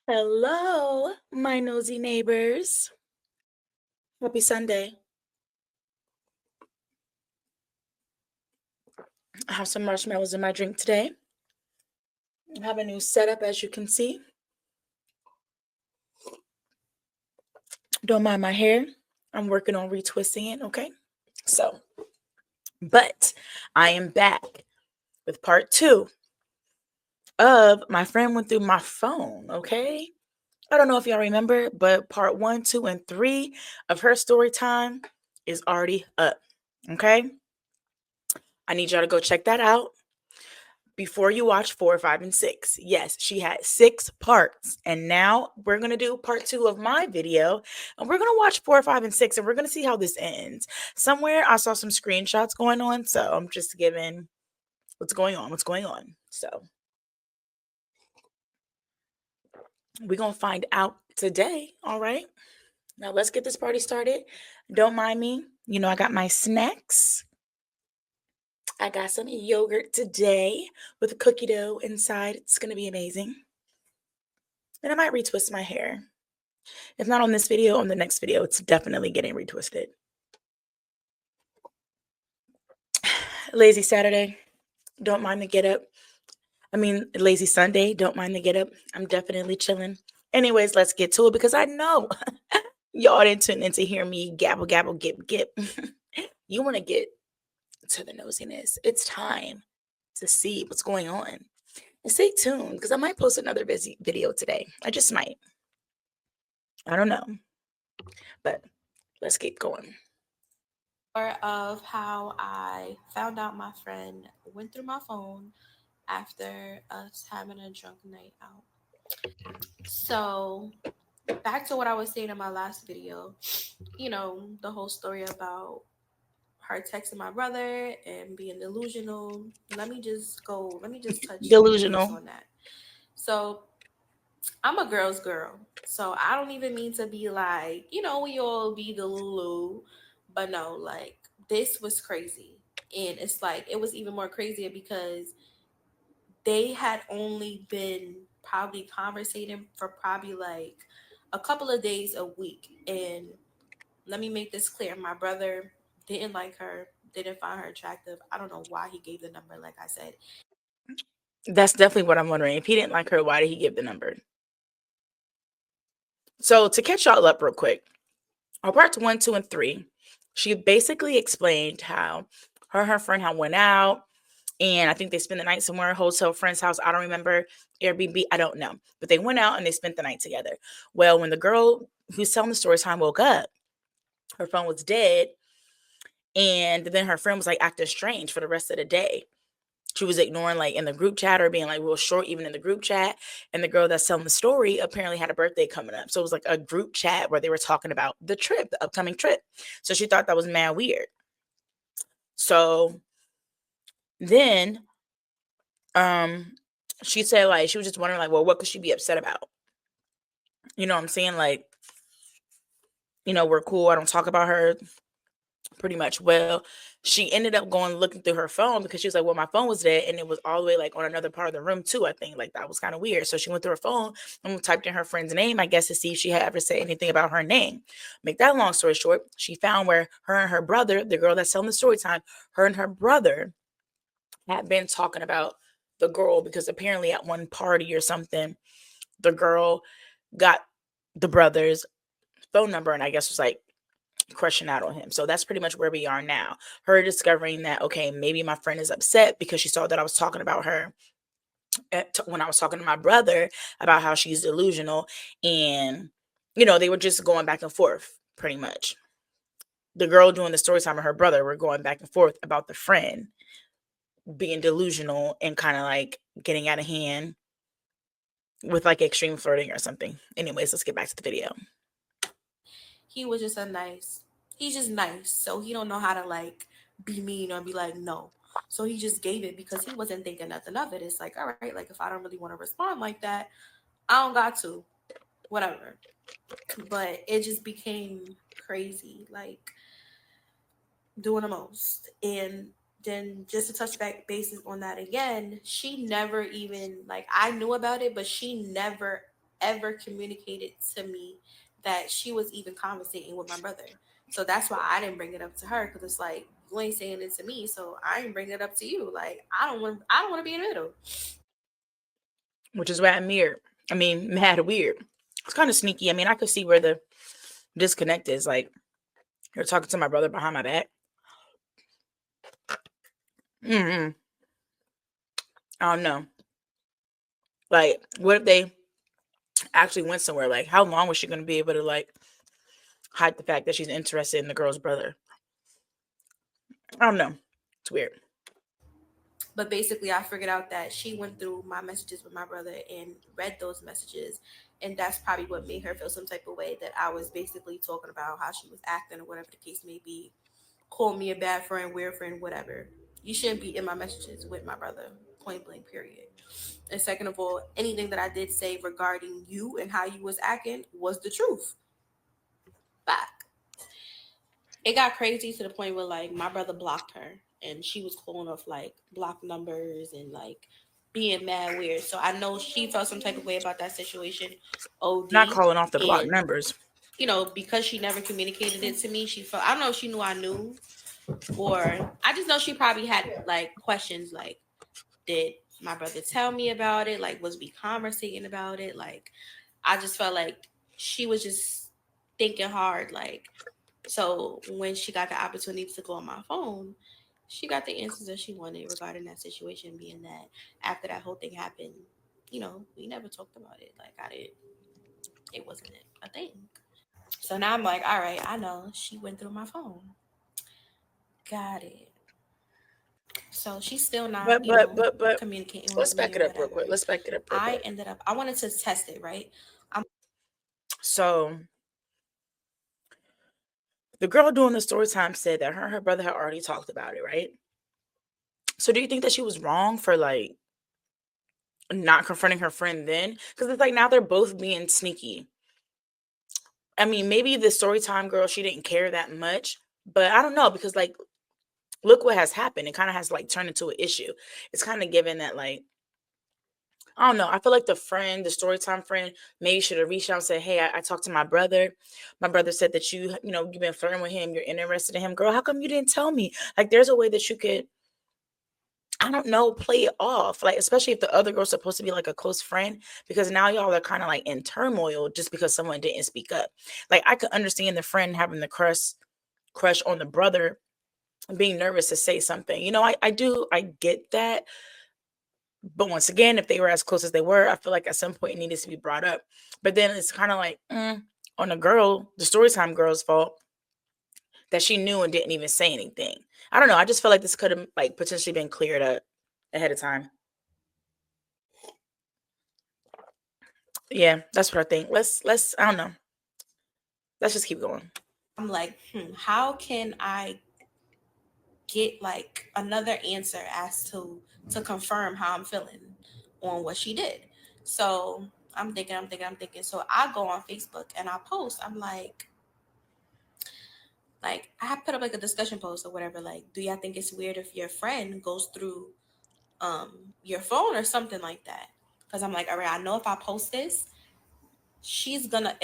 Hello, my nosy neighbors. Happy Sunday. I have some marshmallows in my drink today. I have a new setup, as you can see. Don't mind my hair. I'm working on retwisting it, okay? But I am back with part 2 of My Friend Went Through My Phone, okay? I don't know if y'all remember, but part 1, 2, and 3 of her story time is already up, okay? I need y'all to go check that out before you watch 4, 5, and 6. Yes, she had 6 parts. And now we're going to do part 2 of my video. And we're going to watch 4, 5, and 6. And we're going to see how this ends. Somewhere I saw some screenshots going on. So I'm just giving what's going on. So we're going to find out today. All right. Now let's get this party started. Don't mind me. You know, I got my snacks. I got some yogurt today with cookie dough inside. It's going to be amazing. And I might retwist my hair. If not on this video, on the next video, it's definitely getting retwisted. Lazy Saturday. Don't mind the get up. Lazy Sunday. Don't mind the get up. I'm definitely chilling. Anyways, let's get to it because I know y'all didn't tune in to hear me gabble, gabble, gip, gip. You want to get to the nosiness. It's time to see what's going on. And stay tuned because I might post another busy video today. I just might. I don't know. But let's keep going. Of how I found out my friend went through my phone after us having a drunk night out. So, back to what I was saying in my last video, the whole story about her texting my brother and being delusional. Let me just touch base Delusional. on that. So, I'm a girl's girl. So, I don't even mean to be like, we all be the Lulu, but no, like, this was crazy. And it's like, it was even more crazier because they had only been probably conversating for probably like a couple of days a week. And let me make this clear, my brother didn't like her, didn't find her attractive. I don't know why he gave the number, like I said. That's definitely what I'm wondering. If he didn't like her, why did he give the number? So to catch y'all up real quick, on parts 1, 2, and 3, she basically explained how her and her friend had went out, and I think they spent the night somewhere, hotel, friend's house. I don't remember, Airbnb. I don't know, but they went out and they spent the night together. Well, when the girl who's telling the story time woke up, her phone was dead, and then her friend was like acting strange for the rest of the day. She was ignoring like in the group chat or being like real short even in the group chat. And the girl that's telling the story apparently had a birthday coming up. So it was like a group chat where they were talking about the trip, the upcoming trip. So she thought that was mad weird. So then she said like she was just wondering like, well, what could she be upset about? You know what I'm saying? Like, we're cool. I don't talk about her. Pretty much. Well, she ended up going looking through her phone because she was like, well, my phone was dead and it was all the way like on another part of the room too. I think like that was kind of weird. So she went through her phone and typed in her friend's name, I guess, to see if she had ever said anything about her name. Make that long story short, she found where her and her brother, the girl that's telling the story time, her and her brother had been talking about the girl because apparently at one party or something, the girl got the brother's phone number and I guess was like crushing out on him. So that's pretty much where we are now. Her discovering that, okay, maybe my friend is upset because she saw that I was talking about her when I was talking to my brother about how she's delusional. And, they were just going back and forth pretty much. The girl doing the story time and her brother were going back and forth about the friend being delusional and kind of like getting out of hand with like extreme flirting or something. Anyways, let's get back to the video. He was just he's just nice. So he don't know how to like be mean or be like, no. So he just gave it because he wasn't thinking nothing of it. It's like, all right, like if I don't really want to respond like that, I don't got to. Whatever. But it just became crazy, like doing the most. And then just to touch back bases on that again, she never even like I knew about it, but she never ever communicated to me that she was even conversating with my brother. So that's why I didn't bring it up to her, because it's like you ain't saying it to me, so I ain't bringing it up to you. Like I don't want to be in the middle. which is mad weird. I mean, mad weird. It's kind of sneaky. I mean, I could see where the disconnect is. Like, you're talking to my brother behind my back. Mm-hmm. I don't know. Like, what if they actually went somewhere? Like, how long was she going to be able to, like, hide the fact that she's interested in the girl's brother? I don't know. It's weird. But basically, I figured out that she went through my messages with my brother and read those messages. And that's probably what made her feel some type of way, that I was basically talking about how she was acting or whatever the case may be. Call me a bad friend, weird friend, whatever. You shouldn't be in my messages with my brother, point blank, period. And second of all, anything that I did say regarding you and how you was acting was the truth. Back. It got crazy to the point where like my brother blocked her and she was calling off like block numbers and like being mad weird. So I know she felt some type of way about that situation. Not OD. calling off the block And numbers. because she never communicated it to me, she felt, I don't know if she knew I knew, or I just know she probably had like questions like, did my brother tell me about it? Like, was we conversating about it? Like, I just felt like she was just thinking hard. Like, so when she got the opportunity to go on my phone, she got the answers that she wanted regarding that situation. Being that after that whole thing happened, we never talked about it. Like, I didn't. It wasn't a thing. So now I'm like, all right, I know she went through my phone. Got it. So she's still not, But communicating with let's me back or it up real whatever. quick. Let's back it up real quick. I wanted to test it, right? So the girl doing the story time said that her and her brother had already talked about it, right? So do you think that she was wrong for like not confronting her friend then? Because it's like now they're both being sneaky. I mean, maybe the story time girl, she didn't care that much, but I don't know, because like look what has happened. It kind of has like turned into an issue. It's kind of given that like, I don't know. I feel like the story time friend, maybe should have reached out and said, "Hey, I talked to my brother. My brother said that you've been flirting with him. You're interested in him. Girl, how come you didn't tell me?" Like, there's a way that you could, I don't know, play it off. Like, especially if the other girl's supposed to be like a close friend, because now y'all are kind of like in turmoil just because someone didn't speak up. Like, I could understand the friend having the crush on the brother and being nervous to say something. I get that. But once again, if they were as close as they were, I feel like at some point it needed to be brought up. But then it's kind of like on the storytime girl's fault that she knew and didn't even say anything. I don't know. I just feel like this could have like potentially been cleared up ahead of time. Yeah, that's what I think. Let's I don't know. Let's just keep going. I'm like, how can I get like another answer as to confirm how I'm feeling on what she did? So I'm thinking. So I go on Facebook and I post. I'm like I have put up like a discussion post or whatever. Like, do y'all think it's weird if your friend goes through your phone or something like that? Because I'm like, all right, I know if I post this, she's gonna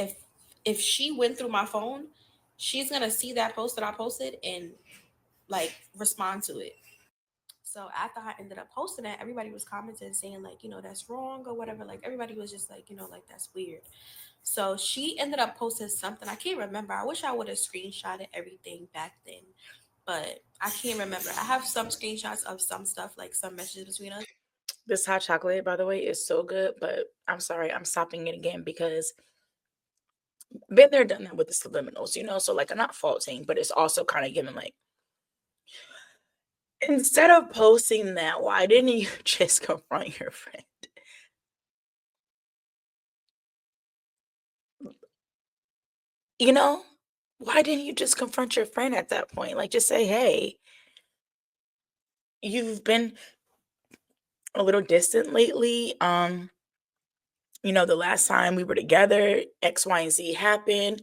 if she went through my phone, she's gonna see that post that I posted and like respond to it. So after I ended up posting that, everybody was commenting saying like, that's wrong or whatever. Like everybody was just like, like that's weird. So she ended up posting something. I can't remember. I wish I would have screenshotted everything back then, but I can't remember. I have some screenshots of some stuff, like some messages between us. This hot chocolate, by the way, is so good, but I'm sorry, I'm stopping it again because been there, done that with the subliminals. So like I'm not faulting, but it's also kind of giving like, instead of posting that, why didn't you just confront your friend? You know? Why didn't you just confront your friend at that point? Like, just say, "Hey, you've been a little distant lately. The last time we were together, X, Y, and Z happened.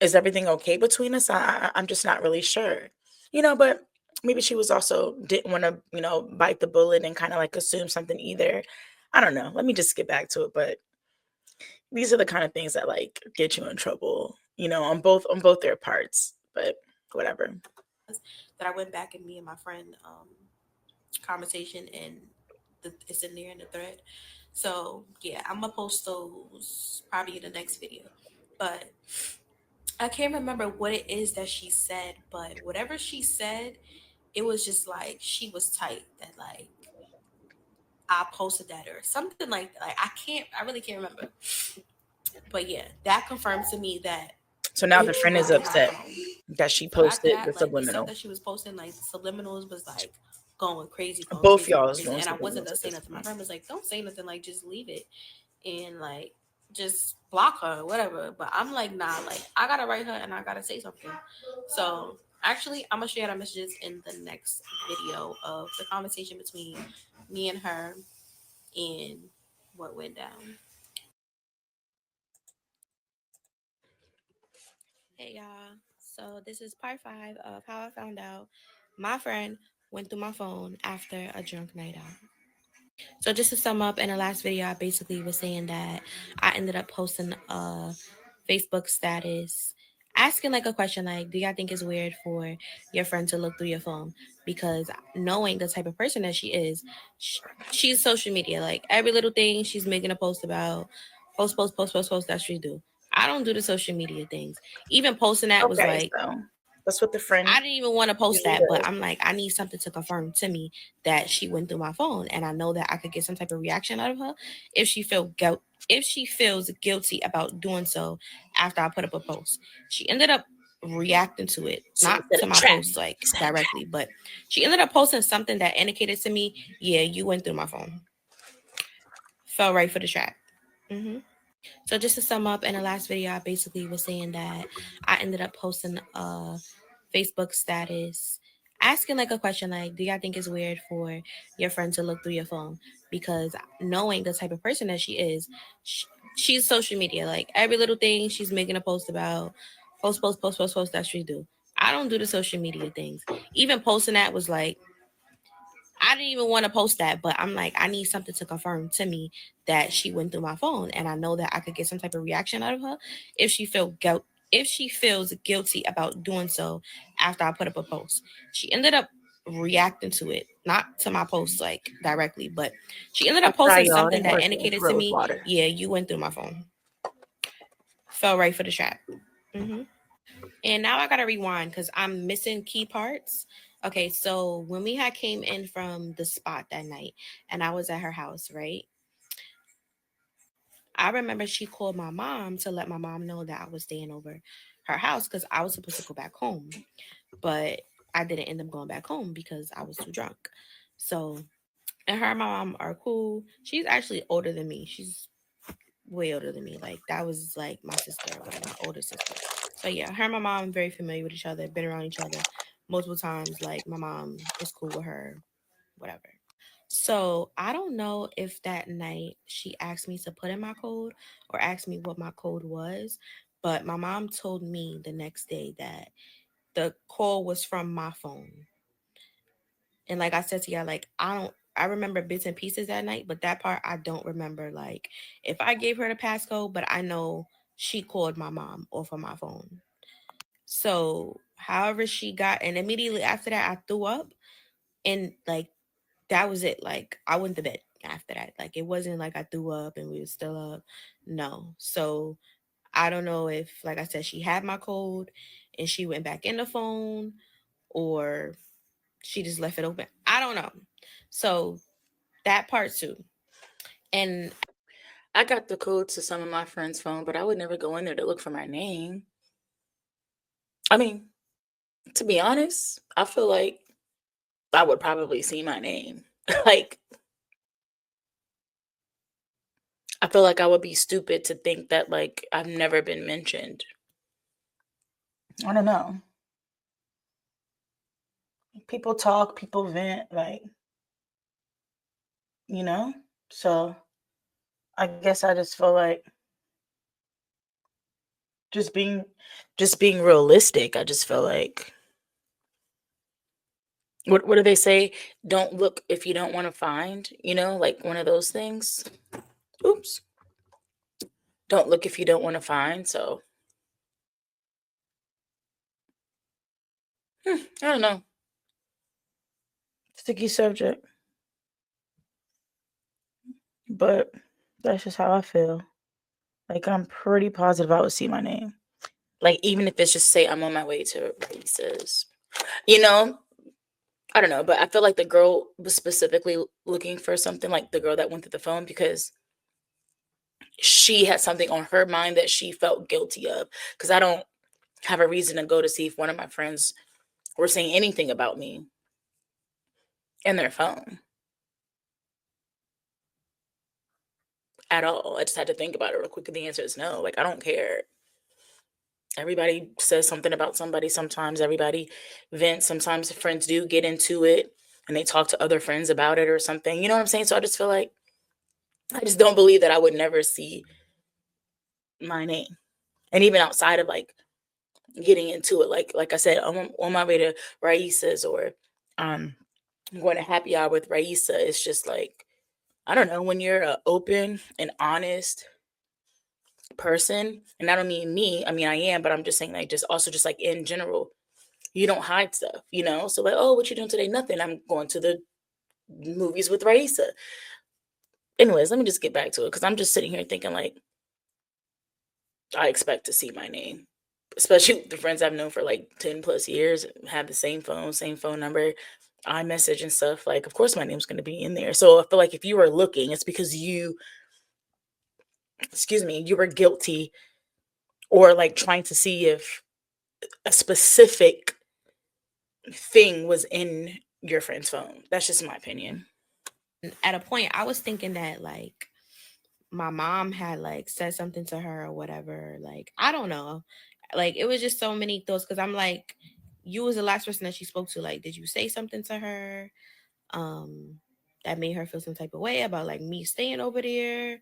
Is everything okay between us? I'm just not really sure." But maybe she was also didn't want to, bite the bullet and kind of like assume something either. I don't know. Let me just get back to it. But these are the kind of things that like get you in trouble, on both their parts. But whatever. That I went back and me and my friend conversation, and it's in there in the thread. So yeah, I'm gonna post those probably in the next video. But I can't remember what it is that she said, but whatever she said, it was just like she was tight that like I posted that or something like that. Like I really can't remember. But yeah, that confirmed to me that So now the she friend went is through my upset phone. that she So after posted the that, like the stuff subliminal. that she was posting, like the subliminals was like going crazy, going Both crazy, y'all going is crazy. doing And I wasn't subliminals gonna at say this nothing. My point. friend was like, "Don't say nothing. Like just leave it and like just block her, whatever." But I'm like, nah. Like I gotta write her and I gotta say something. So actually, I'm gonna share the messages in the next video of the conversation between me and her and what went down. Hey y'all. So this is part 5 of how I found out my friend went through my phone after a drunk night out. So just to sum up, in the last video, I basically was saying that I ended up posting a Facebook status asking like a question like, do y'all think it's weird for your friend to look through your phone? Because knowing the type of person that she is, she's social media. Like every little thing she's making a post about, post, that's what she do. I don't do the social media things. Even posting that was Okay, like, so that's what the friend I didn't even want to post usually that, but does. I'm like, I need something to confirm to me that she went through my phone, and I know that I could get some type of reaction out of her if she feels guilty about doing so after I put up a post. She ended up reacting to it, So not he said to a my trap. post like He said a trap. directly, but she ended up posting something that indicated to me, yeah, you went through my phone. Fell right for the trap. hmm So just to sum up, in the last video, I basically was saying that I ended up posting a Facebook status asking like a question like, do y'all think it's weird for your friend to look through your phone? Because knowing the type of person that she is, she's social media. Like every little thing she's making a post about, post, that's what she do. I don't do the social media things. Even posting that was like, I didn't even want to post that, but I'm like, I need something to confirm to me that she went through my phone, and I know that I could get some type of reaction out of her if she feels guilty about doing so after I put up a post. She ended up reacting to it, not to my post like directly, but she ended I'm up sorry, posting y'all. something That that horse wants indicated to rose me, water. yeah, you went through my phone. Fell right for the trap. hmm And now I gotta rewind because I'm missing key parts. Okay, so when we had came in from the spot that night and I was at her house, right? I remember she called my mom to let my mom know that I was staying over her house because I was supposed to go back home. But I didn't end up going back home because I was too drunk. So, and her and my mom are cool. She's actually older than me. She's way older than me. Like that was like my sister, like my older sister. So yeah, her and my mom very familiar with each other, been around each other multiple times. Like my mom is cool with her, whatever. So I don't know if that night she asked me to put in my code or asked me what my code was, but my mom told me the next day that the call was from my phone. And like I said to y'all, like I remember bits and pieces that night, but that part I don't remember. Like if I gave her the passcode, but I know she called my mom off of my phone. So however she got, and immediately after that I threw up, and like that was it. Like I went to bed after that. Like it wasn't like I threw up and we were still up. No. So I don't know if, like I said, she had my code and she went back in the phone, or she just left it open. I don't know. So that part too. And I got the code to some of my friends' phone, but I would never go in there to look for my name. I mean, to be honest, I feel like I would probably see my name. Like, I feel like I would be stupid to think that, like, I've never been mentioned. I don't know. People talk, people vent, like, you know? So I guess I just feel like just being realistic, I just feel like what do they say? Don't look if you don't want to find, like one of those things. Oops. don't look if you don't want to find. So I don't know. Sticky subject. But that's just how I feel. Like, I'm pretty positive I would see my name. Like, even if it's just say I'm on my way to Raíces. You know, I don't know, but I feel like the girl was specifically looking for something, like the girl that went through the phone, because she had something on her mind that she felt guilty of. Because I don't have a reason to go to see if one of my friends were saying anything about me in their phone at all. I just had to think about it real quick, and the answer is no. Like, I don't care. Everybody says something about somebody sometimes. Everybody vents. Sometimes friends do get into it and they talk to other friends about it or something. You know what I'm saying? So I just feel like I just don't believe that I would never see my name. And even outside of like getting into it, like I said, I'm on my way to Raisa's, or I'm going to happy hour with Raisa. It's just like, I don't know, when you're an open and honest person, and I don't mean me, I mean I am, but I'm just saying, like, just also just like in general, you don't hide stuff, you know? So like, oh, what you doing today? Nothing. I'm going to the movies with Raisa. Anyways, let me just get back to it, because I'm just sitting here thinking like, I expect to see my name, especially with the friends I've known for like 10 plus years, have the same phone number, iMessage and stuff. Like, of course my name's going to be in there. So I feel like if you were looking, it's because you, excuse me, you were guilty, or like trying to see if a specific thing was in your friend's phone. That's just my opinion. At a point, I was thinking that like my mom had like said something to her or whatever. Like, I don't know. Like, it was just so many thoughts because I'm like, you was the last person that she spoke to. Like, did you say something to her um that made her feel some type of way about like me staying over there?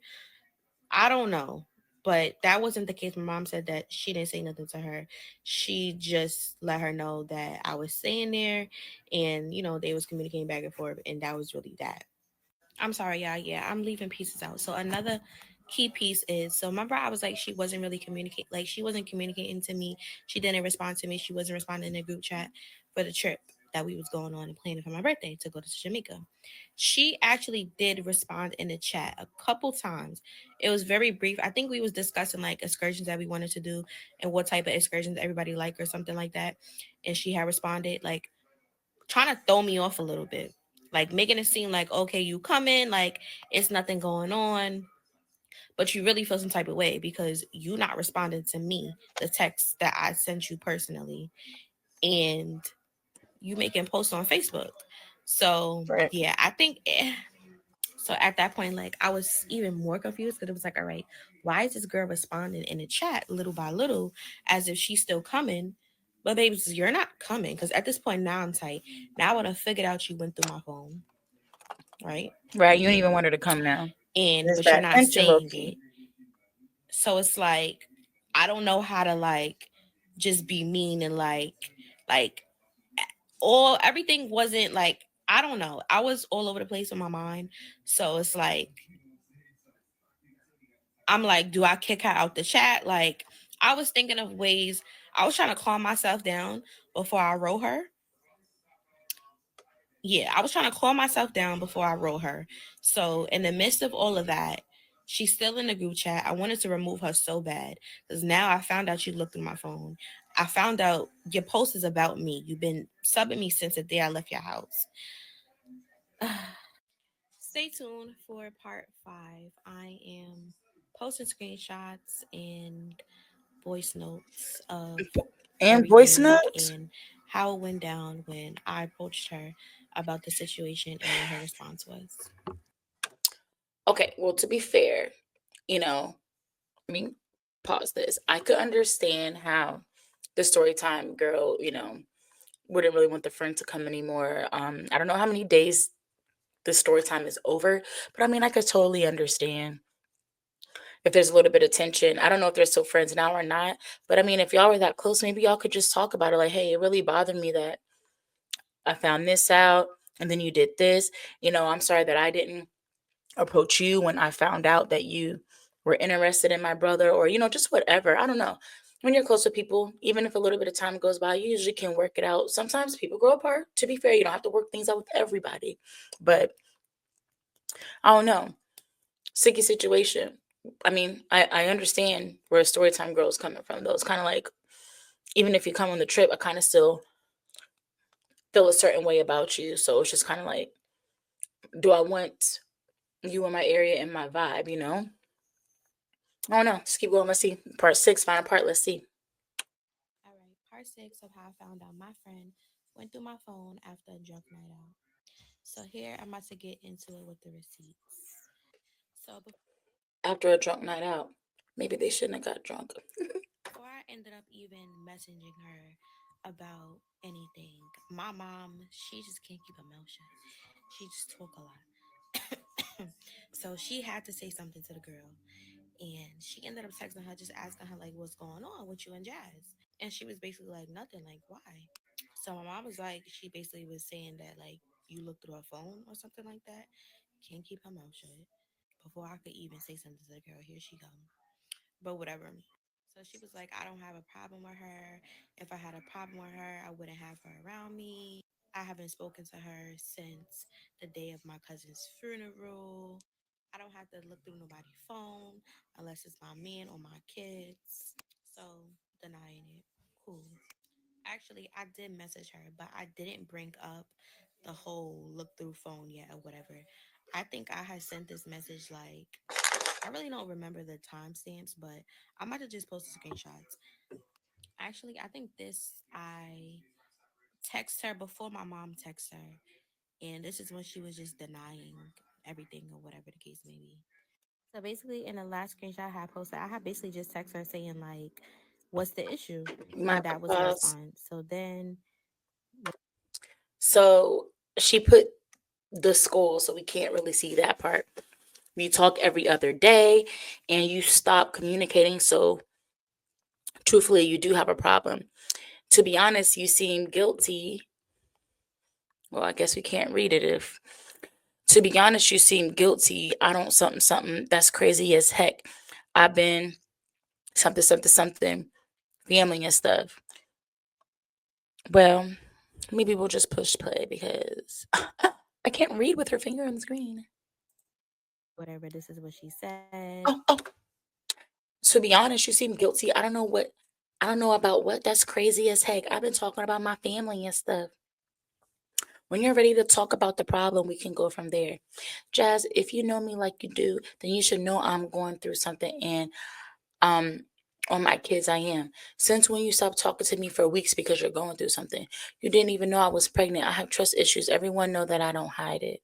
I don't know. But that wasn't the case. My mom said that she didn't say nothing to her. She just let her know that I was staying there, and they was communicating back and forth, and that was really that. I'm sorry, y'all. Yeah, I'm leaving pieces out. So another key piece is, so remember I was like, she wasn't really she wasn't communicating to me. She didn't respond to me. She wasn't responding in the group chat for the trip that we was going on and planning for my birthday to go to Jamaica. She actually did respond in the chat a couple times. It was very brief. I think we was discussing like excursions that we wanted to do and what type of excursions everybody like or something like that. And she had responded like trying to throw me off a little bit, like making it seem like, okay, you come in, like it's nothing going on, but you really feel some type of way because you not responding to me, the text that I sent you personally, and you making posts on Facebook. So Right. yeah, I think. So at that point, like I was even more confused because it was like, all right, why is this girl responding in the chat little by little as if she's still coming? But babes, you're not coming because at this point now I'm tight. Now I have figured out you went through my phone, right? Right. You don't even want her to come now. And It's but you're that not tension, low saying key. it. So it's like I don't know how to like just be mean and like all everything wasn't like I don't know. I was all over the place in my mind. So it's like I'm like, do I kick her out the chat? Like, I was thinking of ways. I was trying to calm myself down before I wrote her. Yeah, I was trying to calm myself down before I wrote her. So, in the midst of all of that, she's still in the group chat. I wanted to remove her so bad because now I found out you looked through my phone. I found out your post is about me. You've been subbing me since the day I left your house. Stay tuned for part 5. I am posting screenshots and voice notes of And voice everything notes. and how it went down when I approached her about the situation and what her response was. Okay, well, to be fair, you know, I mean, pause this. I could understand how the story time girl, wouldn't really want the friend to come anymore. I don't know how many days the story time is over, but I mean, I could totally understand if there's a little bit of tension. I don't know if they're still friends now or not, but I mean, if y'all were that close, maybe y'all could just talk about it. Like, hey, it really bothered me that I found this out, and then you did this. I'm sorry that I didn't approach you when I found out that you were interested in my brother, or, just whatever. I don't know. When you're close to people, even if a little bit of time goes by, you usually can work it out. Sometimes people grow apart. To be fair, you don't have to work things out with everybody. But I don't know. Sticky situation. I mean, I understand where Storytime Girl is coming from, though. It's kind of like, even if you come on the trip, I kind of still feel a certain way about you. So it's just kind of like, do I want you in my area and my vibe? I don't know. Let's keep going. Let's see. Part 6, final part. Let's see. All right, part 6 of how I found out my friend went through my phone after a drunk night out. So here I'm about to get into it with the receipts. So After a drunk night out, maybe they shouldn't have got drunk. before I ended up even messaging her about anything, my mom, she just can't keep her mouth shut. She just talk a lot. So she had to say something to the girl. And she ended up texting her, just asking her, like, what's going on with you and Jazz? And she was basically like, nothing, like, why? So my mom was like, she basically was saying that, like, you looked through her phone or something like that. Can't keep her mouth shut. Before I could even say something to the girl, here she come. But whatever. So she was like, I don't have a problem with her. If I had a problem with her, I wouldn't have her around me. I haven't spoken to her since the day of my cousin's funeral. I don't have to look through nobody's phone unless it's my man or my kids. So denying it. Cool. Actually, I did message her, but I didn't bring up the whole look through phone yet or whatever. I think I had sent this message like I really don't remember the timestamps, but I might have just posted screenshots. Actually, I think this I text her before my mom texts her, and this is when she was just denying everything or whatever the case may be. So basically, in the last screenshot I had posted, I had basically just text her saying like, "What's the issue?" My And that was her pause. response. So then, So she put the school, so we can't really see that part. You talk every other day and you stop communicating. So truthfully, you do have a problem. To be honest, you seem guilty. Well, I guess we can't read it if. To be honest, you seem guilty. I don't something something that's crazy as heck. I've been something something something family and stuff. Well, maybe we'll just push play because I can't read with her finger on the screen. whatever, this is what she said. Oh, to be honest, you seem guilty. I don't know what. I don't know about what. That's crazy as heck. I've been talking about my family and stuff. When you're ready to talk about the problem, we can go from there. Jazz, if you know me like you do, then you should know I'm going through something, and um on my kids I am. Since when you stopped talking to me for weeks because you're going through something? You didn't even know I was pregnant. I have trust issues. Everyone know that I don't hide it.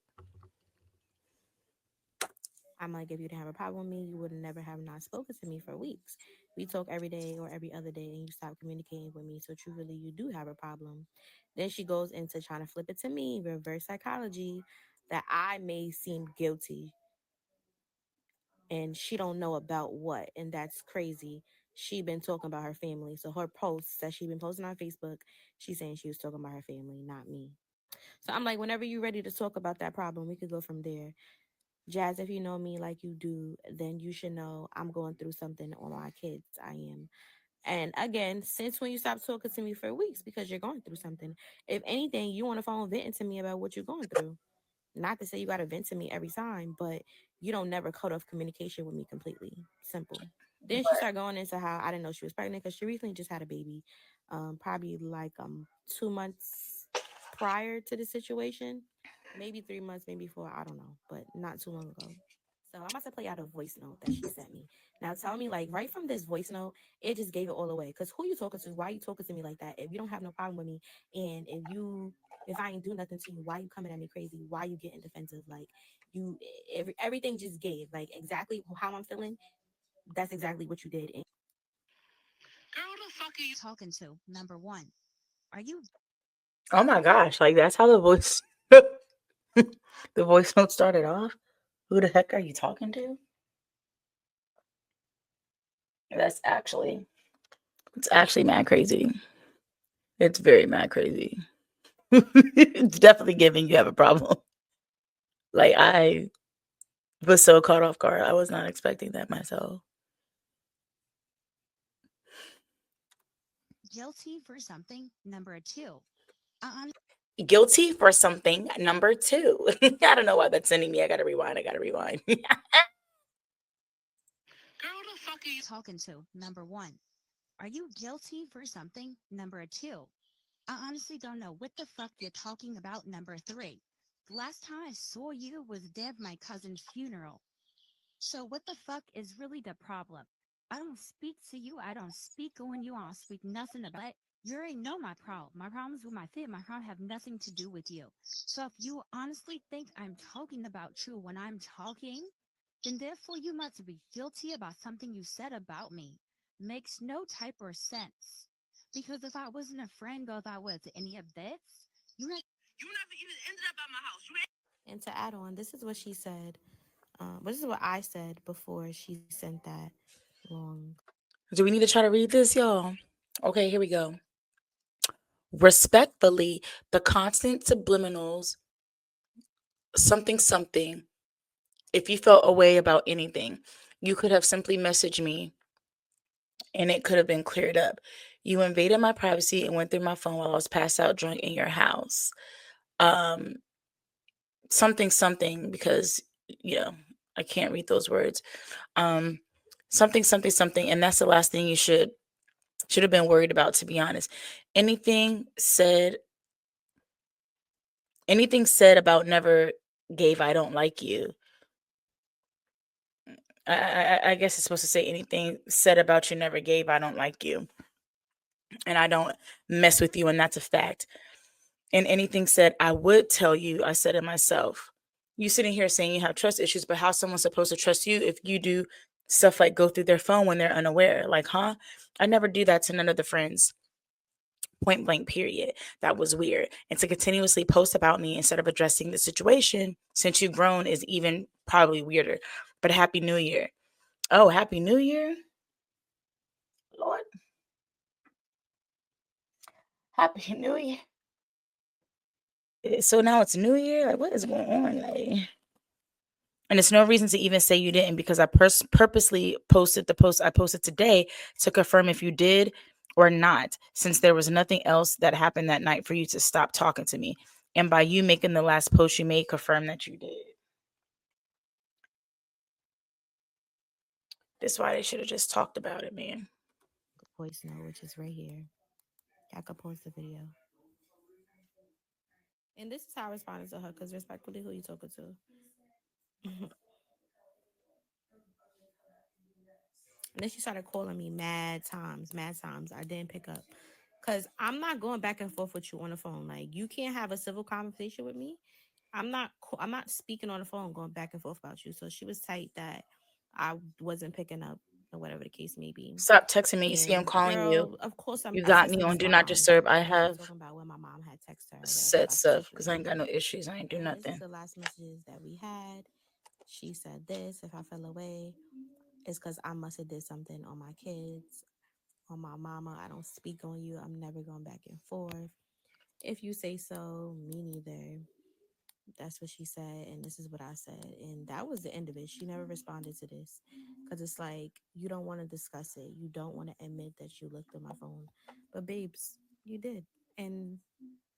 I'm like, if you didn't have a problem with me, you would never have not spoken to me for weeks. We talk every day or every other day, and you stop communicating with me. So truly, you do have a problem. Then she goes into trying to flip it to me, reverse psychology, that I may seem guilty, and she don't know about what, and that's crazy. She been talking about her family. So her posts that she been posting on Facebook, she's saying she was talking about her family, not me. So I'm like, whenever you're ready to talk about that problem, we could go from there. Jazz, if you know me like you do, then you should know I'm going through something on my kids. I am. And again, since when you stopped talking to me for weeks because you're going through something. If anything, you on the phone venting to me about what you're going through. Not to say you got to vent to me every time, but you don't never cut off communication with me completely. Simple. Then she started going into how I didn't know she was pregnant because she recently just had a baby, probably like 2 months prior to the situation, maybe 3 months, maybe four, I don't know, but not too long ago. So I'm about to play out a voice note that she sent me. Now tell me, like, right from this voice note, it just gave it all away. Cause who you talking to? Why you talking to me like that? If you don't have no problem with me, and if I ain't do nothing to you, why you coming at me crazy? Why you getting defensive? Like you, everything just gave like exactly how I'm feeling. That's exactly what you did. And Oh my gosh, like that's how the voice the voice note started off? Who the heck are you talking to? That's actually it's actually mad crazy. It's very mad crazy. It's definitely giving you have a problem. Like Was so caught off guard. I was not expecting that myself. Guilty for something. Number two. Guilty for something. Number 2. I don't know why that's sending me. I gotta rewind. Girl, the fuck are you talking to? Number one. Are you guilty for something? Number two. I honestly don't know what the fuck you're talking about. Number three. The last time I saw you was dead my cousin's funeral. So what the fuck is really the problem? I don't speak to you. I don't speak on you. I don't speak nothing about it. You already know my problem. My problems with my family. My problem have nothing to do with you. So if you honestly think I'm talking about you when I'm talking, then therefore you must be guilty about something you said about me. Makes no type or sense. Because if I wasn't a friend or if I was any of this, you never even ended up at my house. And to add on, this is what she said. This is what I said before she sent that long. Do we need to try to read this, y'all? Okay, here we go. Respectfully, the constant subliminals, something, something. If you felt a way about anything, you could have simply messaged me and it could have been cleared up. You invaded my privacy and went through my phone while I was passed out drunk in your house. Something, something, because, you know, I can't read those words. Something, something, something. And that's the last thing you should have been worried about, to be honest. Anything said about never gave I don't like you. I guess it's supposed to say anything said about you never gave I don't like you. And I don't mess with you, and that's a fact. And anything said I would tell you, I said it myself. You sitting here saying you have trust issues, but how's someone supposed to trust you if you do stuff like go through their phone when they're unaware? Like, huh? I never do that to none of the friends. Point blank, period. That was weird. And to continuously post about me instead of addressing the situation since you've grown is even probably weirder. But Happy New Year. Oh, Happy New Year? Lord. Happy New Year. So now it's New Year? Like, what is going on? Like, and it's no reason to even say you didn't, because I purposely posted the post I posted today to confirm if you did or not, since there was nothing else that happened that night for you to stop talking to me. And by you making the last post you made, confirm that you did. That's why they should have just talked about it, man. Voice note, which is right here. I could post the video. And this is how I responded to her, because respectfully, who you talking to? And then she started calling me mad times. I didn't pick up. Because I'm not going back and forth with you on the phone. Like, you can't have a civil conversation with me. I'm not speaking on the phone, going back and forth about you. So she was tight that I wasn't picking up, or whatever the case may be. Stop texting me. You see, I'm And calling you. girl, of course, You I got said me something on to Do my Not mom. Disturb. I And she was have talking about when my mom had texted her, or whatever, said about the stuff because I ain't situation. got no issues. I ain't do And this is nothing. the last messages that we had. She said this: if I fell away, it's because I must have did something on my kids, on my mama. I don't speak on you. I'm never going back and forth. If you say so, me neither. That's what she said, and this is what I said, and that was the end of it. She never responded to this, because it's like, you don't want to discuss it. You don't want to admit that you looked at my phone, but babes, you did. And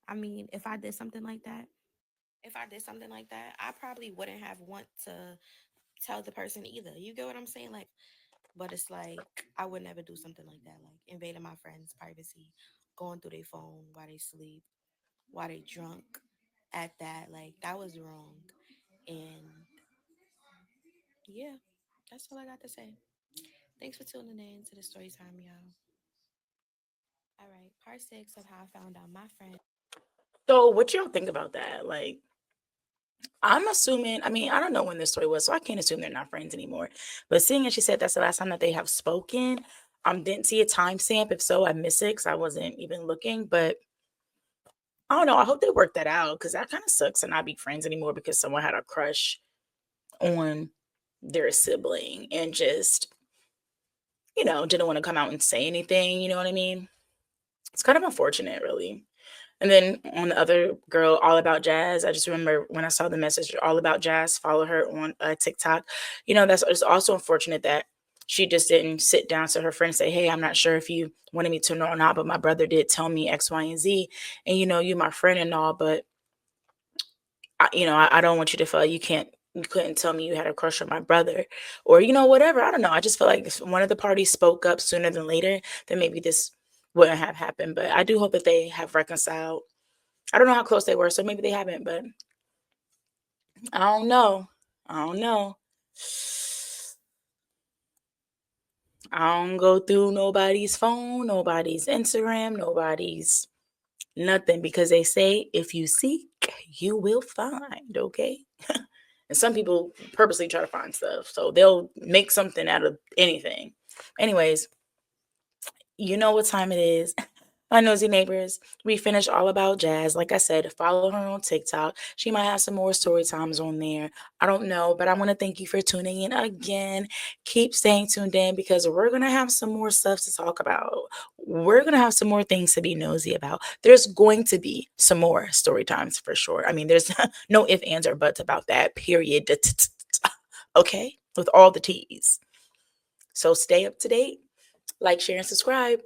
I mean, if I did something like that, I probably wouldn't have want to tell the person either. You get what I'm saying? Like, but it's like, I would never do something like that, like invading my friend's privacy, going through their phone while they sleep, while they drunk at that. Like, that was wrong. And yeah, that's all I got to say. Thanks for tuning in to the story time, y'all. All right, part 6 of how I found out my friend. So, what y'all think about that? Like, I'm assuming, I mean, I don't know when this story was, so I can't assume they're not friends anymore. But seeing as she said that's the last time that they have spoken, didn't see a timestamp. If so, I missed it because I wasn't even looking. But I don't know. I hope they work that out, because that kind of sucks to not be friends anymore because someone had a crush on their sibling and just, didn't want to come out and say anything. You know what I mean? It's kind of unfortunate, really. And then on the other girl, All About Jazz, I just remember when I saw the message, All About Jazz, follow her on TikTok. That's it's also unfortunate that she just didn't sit down to her friend and say, hey, I'm not sure if you wanted me to know or not, but my brother did tell me X, Y, and Z. And, you my friend and all, but, I don't want you to feel like you couldn't tell me you had a crush on my brother or, whatever. I don't know. I just feel like if one of the parties spoke up sooner than later, then maybe this wouldn't have happened. But I do hope that they have reconciled. I don't know how close they were, so maybe they haven't, but I don't know. I don't know. I don't go through nobody's phone, nobody's Instagram, nobody's nothing, because they say if you seek, you will find, okay? And some people purposely try to find stuff, so they'll make something out of anything. Anyways, you know what time it is. My nosy neighbors, we finished All About Jazz. Like I said, follow her on TikTok. She might have some more story times on there. I don't know, but I want to thank you for tuning in again. Keep staying tuned in, because we're going to have some more stuff to talk about. We're going to have some more things to be nosy about. There's going to be some more story times for sure. I mean, there's no ifs, ands, or buts about that, period. Okay? With all the T's. So stay up to date. Like, share, and subscribe.